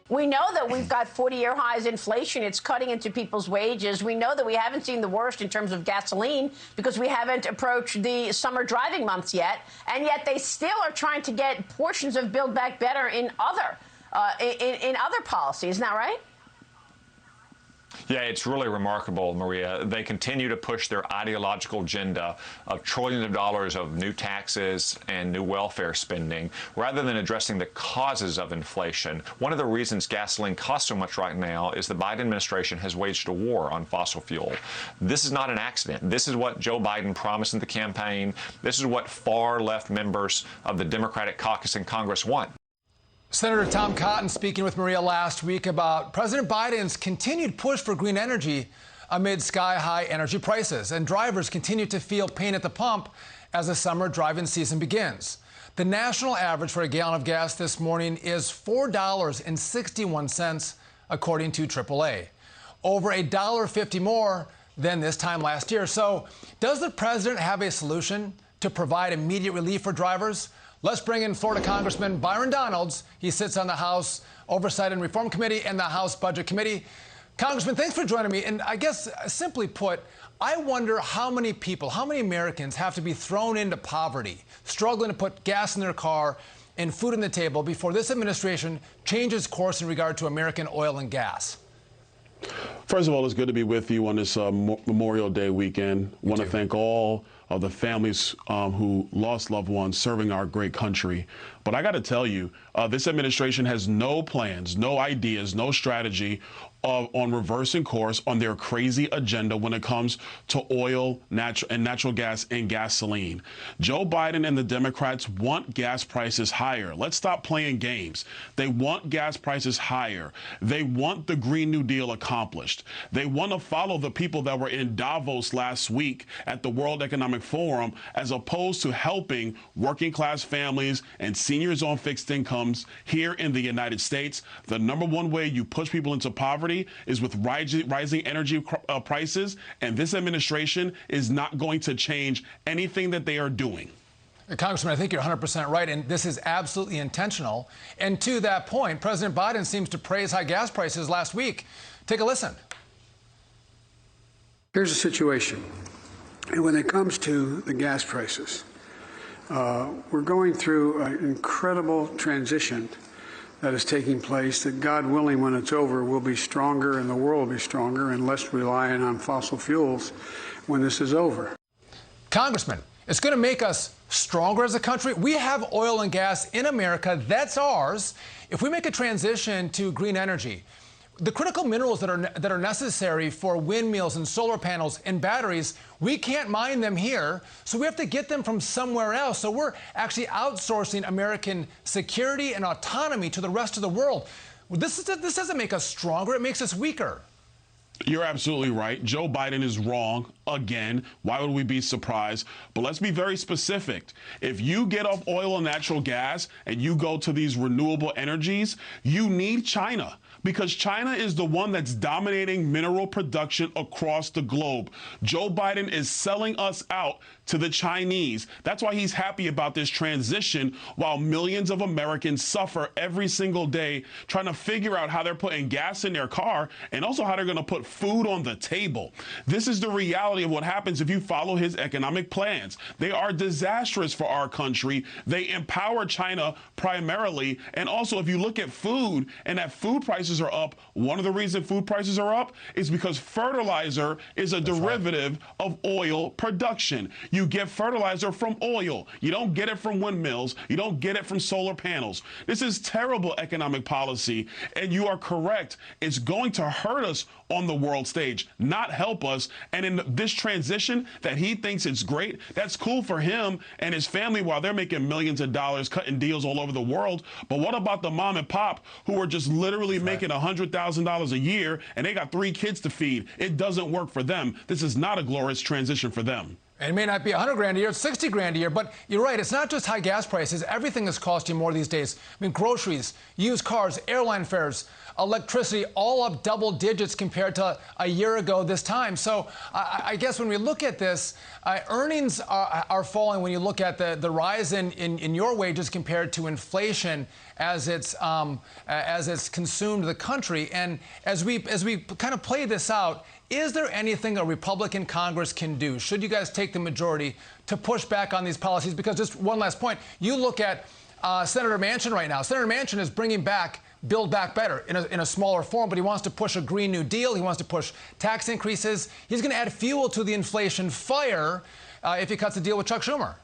We know that we've got 40-year highs inflation. It's cutting into people's wages. We know that we haven't seen the worst in terms of gasoline because we haven't approached the summer driving months yet. And yet they still are trying to get portions of Build Back Better in other policies. Isn't that right? Yeah, it's really remarkable, Maria. They continue to push their ideological agenda of trillions of dollars of new taxes and new welfare spending, rather than addressing the causes of inflation. One of the reasons gasoline costs so much right now is the Biden administration has waged a war on fossil fuel. This is not an accident. This is what Joe Biden promised in the campaign. This is what far-left members of the Democratic caucus in Congress want. Senator Tom Cotton speaking with Maria last week about President Biden's continued push for green energy amid sky-high energy prices. And drivers continue to feel pain at the pump as the summer driving season begins. The national average for a gallon of gas this morning is $4.61, according to AAA. Over $1.50 more than this time last year. So does the president have a solution to provide immediate relief for drivers? Let's bring in Florida Congressman Byron Donalds. He sits on the House Oversight and Reform Committee and the House Budget Committee. Congressman, thanks for joining me. And I guess, simply put, I wonder how many people, how many Americans have to be thrown into poverty, struggling to put gas in their car and food on the table before this administration changes course in regard to American oil and gas. First of all, it's good to be with you on this Memorial Day weekend. I want to thank all of the families who lost loved ones serving our great country. But I got to tell you, this administration has no plans, no ideas, no strategy on reversing course on their crazy agenda when it comes to oil, natural gas and gasoline. Joe Biden and the Democrats want gas prices higher. Let's stop playing games. They want gas prices higher. They want the Green New Deal accomplished. They want to follow the people that were in Davos last week at the World Economic Forum, as opposed to helping working class families and seniors on fixed incomes here in the United States. The number one way you push people into poverty is with rising energy prices, and this administration is not going to change anything that they are doing. Congressman, I think you're 100% right, and this is absolutely intentional. And to that point, President Biden seems to praise high gas prices last week. Take a listen. Here's the situation. And when it comes to the gas prices, we're going through an incredible transition that is taking place that, God willing, when it's over, will be stronger and the world will be stronger and less reliant on fossil fuels when this is over. Congressman, it's going to make us stronger as a country. We have oil and gas in America. That's ours. If we make a transition to green energy, the critical minerals that are necessary for windmills and solar panels and batteries, we can't mine them here, so we have to get them from somewhere else. So we're actually outsourcing American security and autonomy to the rest of the world. This doesn't make us stronger, it makes us weaker. You're absolutely right. Joe Biden is wrong again. Why would we be surprised? But let's be very specific. If you get off oil and natural gas and you go to these renewable energies, you need China, because China is the one that's dominating mineral production across the globe. Joe Biden is selling us out to the Chinese. That's why he's happy about this transition, while millions of Americans suffer every single day trying to figure out how they're putting gas in their car and also how they're going to put food on the table. This is the reality of what happens if you follow his economic plans. They are disastrous for our country. They empower China primarily. And also, if you look at food and that food prices are up, one of the reasons food prices are up is because fertilizer is a derivative of oil production. You get fertilizer from oil. You don't get it from windmills. You don't get it from solar panels. This is terrible economic policy, and you are correct. It's going to hurt us on the world stage, not help us. And in this transition that he thinks it's great, that's cool for him and his family while they're making millions of dollars cutting deals all over the world. But what about the mom and pop who are just literally making $100,000 a year and they got 3 kids to feed? It doesn't work for them. This is not a glorious transition for them. And it may not be $100 grand a year, it's $60 grand a year, but you're right, it's not just high gas prices. Everything is costing more these days. I mean, groceries, used cars, airline fares, electricity, all up double digits compared to a year ago this time. So I guess when we look at this, earnings are falling when you look at the rise in your wages compared to inflation as it's consumed the country. And as we kind of play this out, is there anything a Republican Congress can do, should you guys take the majority, to push back on these policies? Because just one last point, you look at Senator Manchin right now. Senator Manchin is bringing back Build Back Better in a smaller form, but he wants to push a Green New Deal. He wants to push tax increases. He's going to add fuel to the inflation fire if he cuts a deal with Chuck Schumer.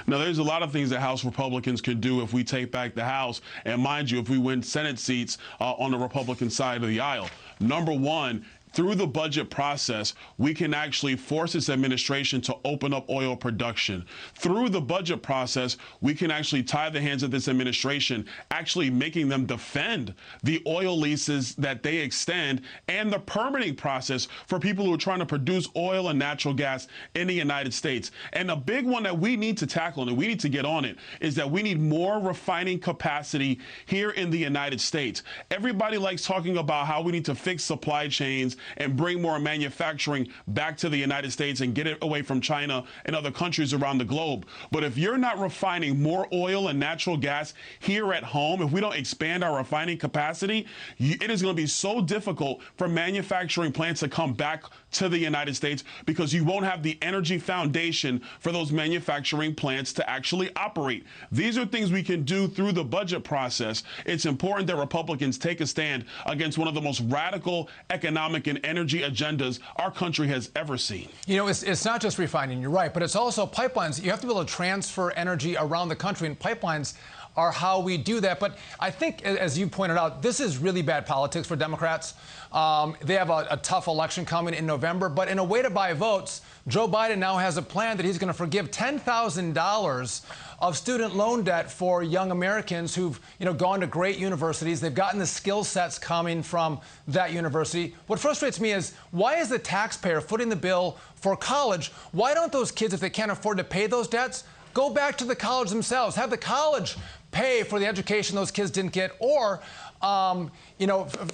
Now, there's a lot of things that House Republicans could do if we take back the House, and mind you, if we win Senate seats on the Republican side of the aisle. Number one, through the budget process, we can actually force this administration to open up oil production. Through the budget process, we can actually tie the hands of this administration, actually making them defend the oil leases that they extend and the permitting process for people who are trying to produce oil and natural gas in the United States. And a big one that we need to tackle, and we need to get on it, is that we need more refining capacity here in the United States. Everybody likes talking about how we need to fix supply chains and bring more manufacturing back to the United States and get it away from China and other countries around the globe. But if you're not refining more oil and natural gas here at home, if we don't expand our refining capacity, it is going to be so difficult for manufacturing plants to come back to the United States because you won't have the energy foundation for those manufacturing plants to actually operate. These are things we can do through the budget process. It's important that Republicans take a stand against one of the most radical economic and energy agendas our country has ever seen. You know, it's not just refining, you're right, but it's also pipelines. You have to be able to transfer energy around the country, and pipelines are how we do that. But I think, as you pointed out, this is really bad politics for Democrats. They have a tough election coming in November, but in a way to buy votes, Joe Biden now has a plan that he's going to forgive $10,000 of student loan debt for young Americans who've, gone to great universities. They've gotten the skill sets coming from that university. What frustrates me is, why is the taxpayer footing the bill for college? Why don't those kids, if they can't afford to pay those debts, go back to the college themselves, have the college pay for the education those kids didn't get, or,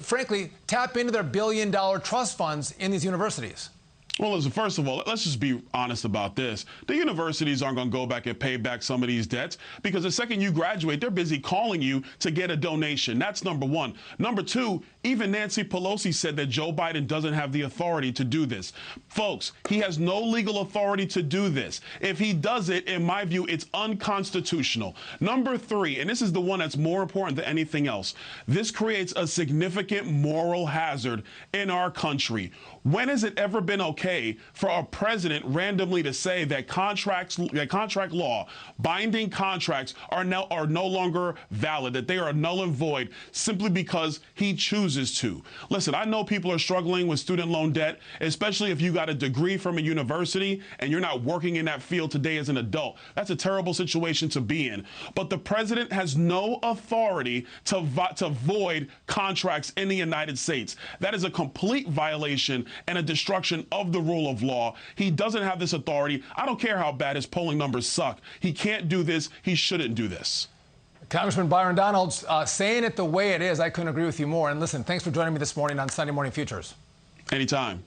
frankly, tap into their billion-dollar trust funds in these universities? Well, listen, first of all, let's just be honest about this. The universities aren't going to go back and pay back some of these debts because the second you graduate, they're busy calling you to get a donation. That's number one. Number two, even Nancy Pelosi said that Joe Biden doesn't have the authority to do this. Folks, he has no legal authority to do this. If he does it, in my view, it's unconstitutional. Number three, and this is the one that's more important than anything else, this creates a significant moral hazard in our country. When has it ever been okay for a president randomly to say that contract law, binding contracts are no longer valid, that they are null and void simply because he chooses to? Listen, I know people are struggling with student loan debt, especially if you got a degree from a university and you're not working in that field today as an adult. That's a terrible situation to be in. But the president has no authority to void contracts in the United States. That is a complete violation and a destruction of the rule of law. He doesn't have this authority. I don't care how bad his polling numbers suck. He can't do this. He shouldn't do this. Congressman Byron Donalds, saying it the way it is, I couldn't agree with you more. And listen, thanks for joining me this morning on Sunday Morning Futures. Anytime.